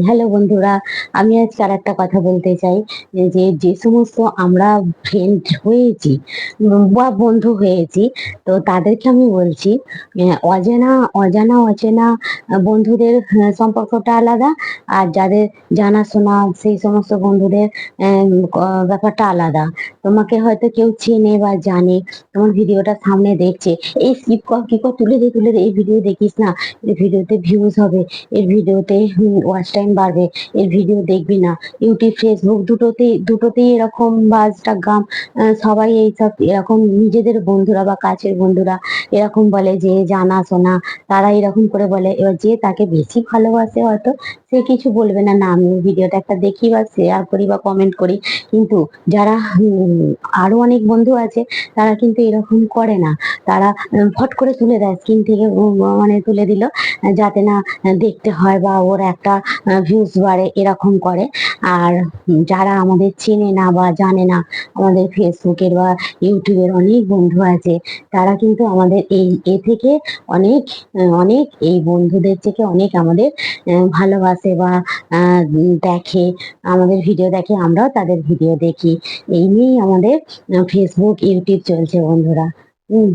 Hello বন্ধুরা, আমি আজকে আরেকটা কথা বলতে চাই যে, যে সমস্ত আমরা ফ্রেন্ড হয়েছি বা বন্ধু হয়েছি, তো তাদেরকে আমি বলছি অজানা অজানা অচেনা বন্ধুদের সম্পর্কটা আলাদা। আর যাদের জানাশোনা সেই সমস্ত বন্ধুদের ক ব্যাপারটা আলাদা। তোমাকে হয়তো কেউ চেনে বা জানে, তোমার ভিডিওটা সামনে দেখছে, "এই স্কিপ কর, কি কর, তুলে দে, তুলে দে, এই ভিডিও দেখিস না, এই ভিডিওতে ভিউজ হবে।" এর ভিডিওতে ওয়াচ টাইম বাড়বে, এর ভিডিও দেখবি না। ইউটিউব, ফেসবুক দুটোতেই এরকম বা ইনস্টাগ্রাম সবাই এইসব এরকম নিজেদের বন্ধুরা বা কাছের বন্ধুরা এরকম বলে যে জানাশোনা তারা এরকম করে বলে। এবার যে তাকে বেশি ভালোবাসে হয়তো সে কিছু বলবে না, "না আমি ওই ভিডিওটা একটা দেখি বা শেয়ার করি বা কমেন্ট করি।" কিন্তু যারা আরো অনেক বন্ধু আছে তারা কিন্তু এরকম করে না। তারা ফট করে তুলে দেয় স্ক্রিন থেকে মানে তুলে দিল যাতে না দেখতে হয় বা ওর একটা ভিউজ বাড়ে এরকম করে। আর যারা আমাদের চেনে না বা জানে না, আমাদের ফেসবুকের বা ইউটিউবের অনেক বন্ধু আছে, তারা কিন্তু আমাদের এ থেকে অনেক অনেক এই বন্ধুদের থেকে অনেক আমাদের ভালোবাসে বা দেখে, আমাদের ভিডিও দেখে, আমরাও তাদের ভিডিও দেখি। এই নিয়েই আমাদের ফেসবুক, ইউটিউব চলছে বন্ধুরা। হুম।